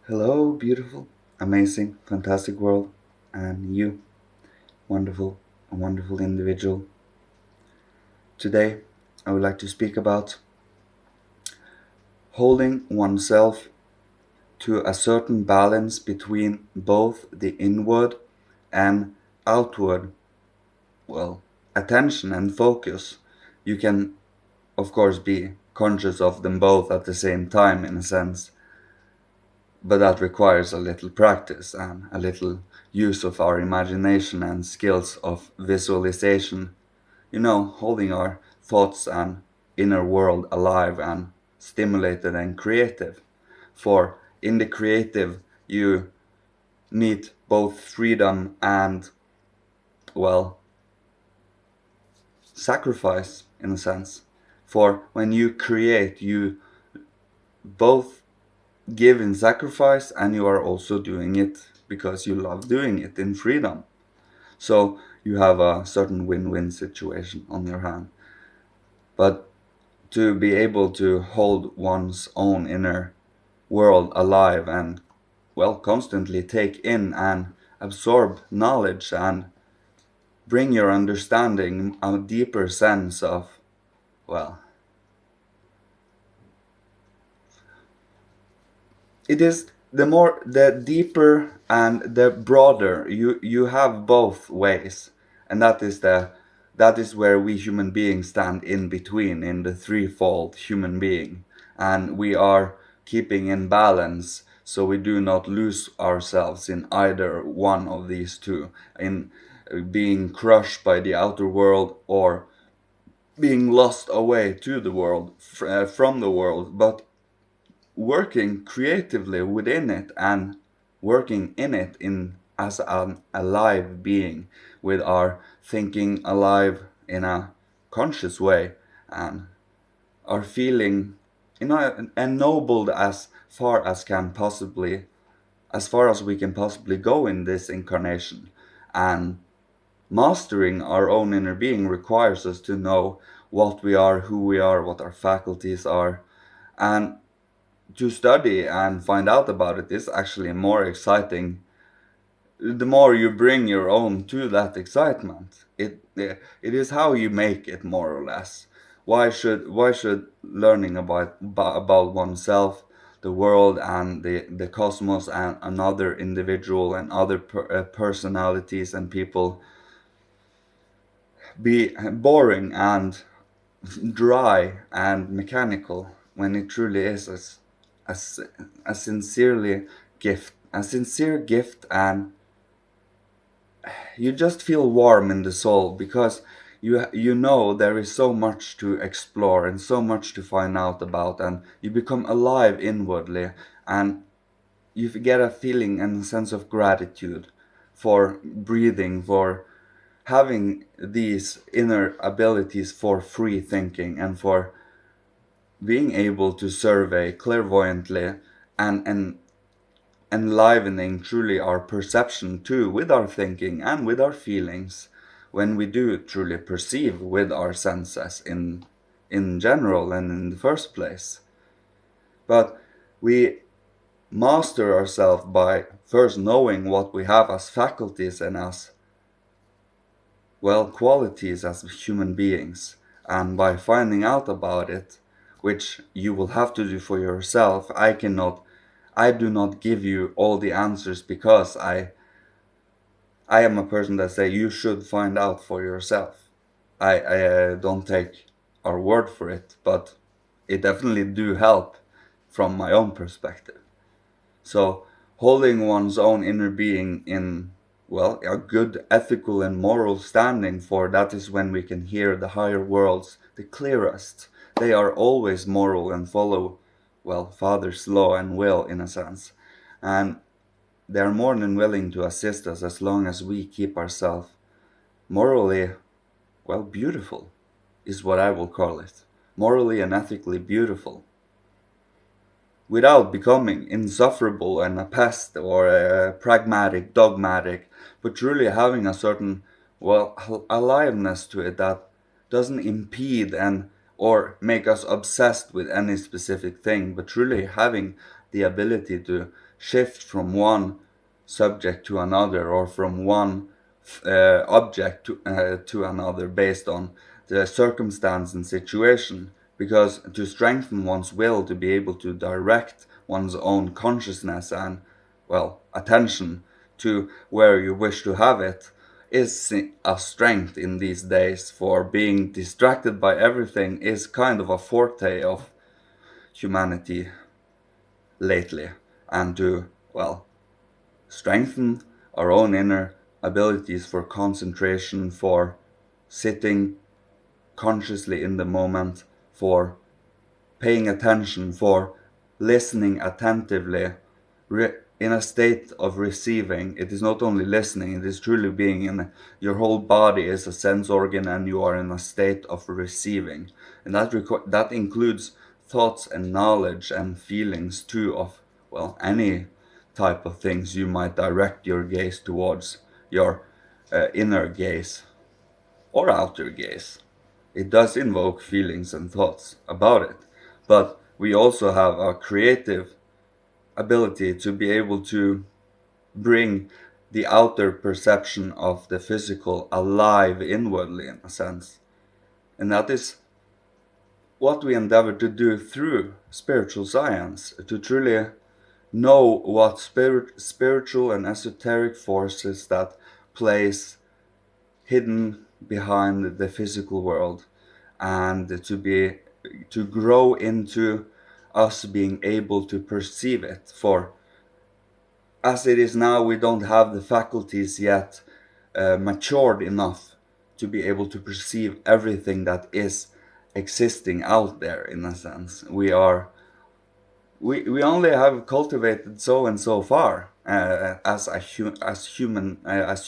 Hello, beautiful, amazing, fantastic world, and you, wonderful, a wonderful individual. Today, I would like to speak about holding oneself to a certain balance between both the inward and outward, well, attention and focus. You can, of course, be conscious of them both at the same time, in a sense, but that requires a little practice and a little use of our imagination and skills of visualization, holding our thoughts and inner world alive and stimulated and creative. For in the creative, you need both freedom and, well, sacrifice in a sense. For when you create, you both give in sacrifice and you are also doing it because you love doing it in freedom. So you have a certain win-win situation on your hand. But to be able to hold one's own inner world alive and, well, constantly take in and absorb knowledge and bring your understanding a deeper sense of, well, it is the deeper and the broader you have both ways, and that is where we human beings stand in between in the threefold human being, and we are keeping in balance so we do not lose ourselves in either one of these two, in being crushed by the outer world or being lost away to the world, from the world, but working creatively within it and working in it in as an alive being, with our thinking alive in a conscious way, and our feeling, ennobled as far as we can possibly go in this incarnation. And mastering our own inner being requires us to know what we are, who we are, what our faculties are, and to study and find out about it is actually more exciting. The more you bring your own to that excitement, it is how you make it, more or less. Why should learning about oneself, the world, and the cosmos, and another individual and other personalities and people be boring and dry and mechanical, when it truly is a, a sincerely a sincere gift, and you just feel warm in the soul because you know there is so much to explore and so much to find out about, and you become alive inwardly, and you get a feeling and a sense of gratitude for breathing, for having these inner abilities for free thinking, and for being able to survey clairvoyantly and enlivening truly our perception too, with our thinking and with our feelings, when we do truly perceive with our senses in general and in the first place. But we master ourselves by first knowing what we have as faculties and as, well, qualities as human beings, and by finding out about it, which you will have to do for yourself. I do not give you all the answers, because I am a person that say you should find out for yourself. I don't take our word for it, but it definitely do help from my own perspective. So holding one's own inner being in, well, a good ethical and moral standing, for that is when we can hear the higher worlds the clearest. They are always moral and follow, well, Father's law and will, in a sense. And they are more than willing to assist us as long as we keep ourselves morally, well, beautiful, is what I will call it. Morally and ethically beautiful, without becoming insufferable and a pest or a pragmatic, dogmatic, but truly having a certain, well, aliveness to it that doesn't impede and or make us obsessed with any specific thing, but truly having the ability to shift from one subject to another, or from one object to another based on the circumstance and situation. Because to strengthen one's will, to be able to direct one's own consciousness and, well, attention to where you wish to have it, is a strength in these days. For being distracted by everything is kind of a forte of humanity lately. And to, well, strengthen our own inner abilities for concentration, for sitting consciously in the moment, for paying attention, for listening attentively, in a state of receiving. It is not only listening, it is truly being in your whole body is a sense organ, and you are in a state of receiving. And that includes thoughts and knowledge and feelings too, of, well, any type of things you might direct your gaze towards, your inner gaze or outer gaze. It does invoke feelings and thoughts about it, but we also have a creative ability to be able to bring the outer perception of the physical alive inwardly, in a sense. And that is what we endeavor to do through spiritual science, to truly know what spiritual and esoteric forces that place hidden behind the physical world, and to grow into us being able to perceive it. For as it is now, we don't have the faculties yet matured enough to be able to perceive everything that is existing out there. In a sense, we only have cultivated so and so far as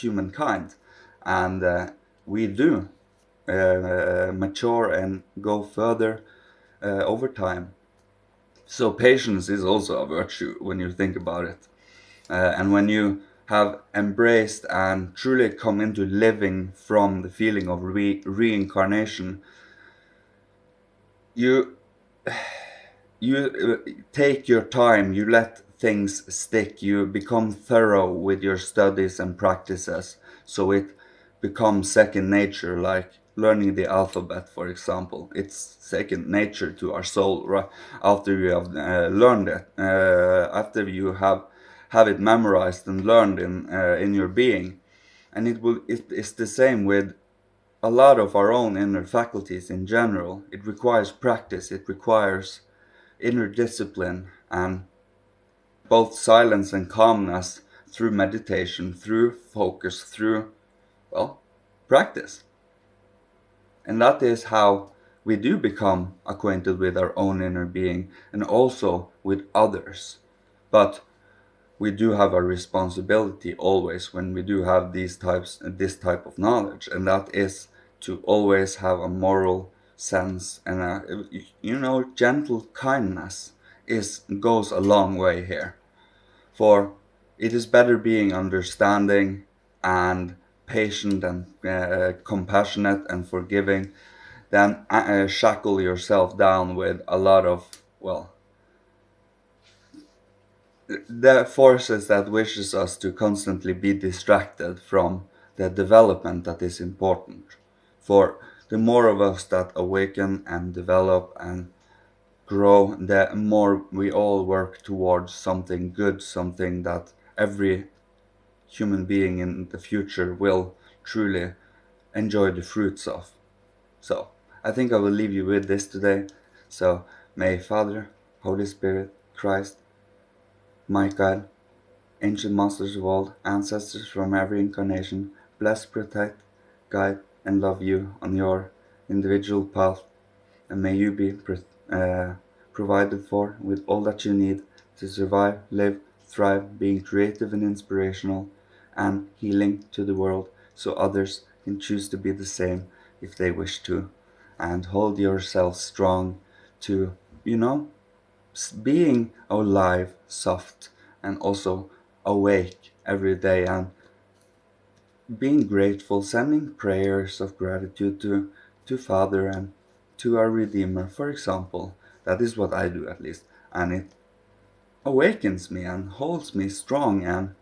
humankind, and we do mature and go further over time. So patience is also a virtue when you think about it, and when you have embraced and truly come into living from the feeling of reincarnation, you take your time, you let things stick, you become thorough with your studies and practices, so it becomes second nature, like learning the alphabet, for example. It's second nature to our soul, right? After you have learned it, after you have it memorized and learned in your being. And it's the same with a lot of our own inner faculties in general. It requires practice, it requires inner discipline, and both silence and calmness through meditation, through focus, through, well, practice. And that is how we do become acquainted with our own inner being, and also with others. But we do have a responsibility always when we do have this type of knowledge, and that is to always have a moral sense, and gentle kindness goes a long way here. For it is better being understanding and patient and compassionate and forgiving than shackle yourself down with a lot of, well, the forces that wishes us to constantly be distracted from the development that is important. For the more of us that awaken and develop and grow, the more we all work towards something good, something that every human being in the future will truly enjoy the fruits of. So, I think I will leave you with this today. So, may Father, Holy Spirit, Christ, my God, ancient masters of old, ancestors from every incarnation, bless, protect, guide, and love you on your individual path, and may you be provided for with all that you need to survive, live, thrive, being creative and inspirational, and healing to the world, so others can choose to be the same if they wish to. And hold yourself strong to, being alive, soft, and also awake every day, and being grateful, sending prayers of gratitude to Father and to our Redeemer, for example. That is what I do, at least, and it awakens me and holds me strong and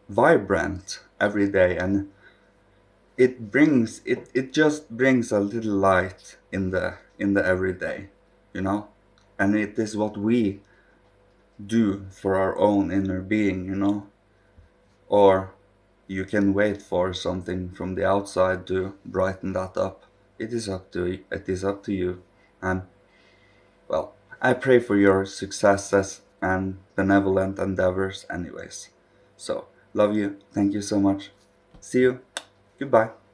vibrant every day, and it just brings a little light in the everyday, you know. And it is what we do for our own inner being, you know. Or you can wait for something from the outside to brighten that up. It is up to you. And well, I pray for your successes and benevolent endeavors anyways. So love you, thank you so much, see you, goodbye.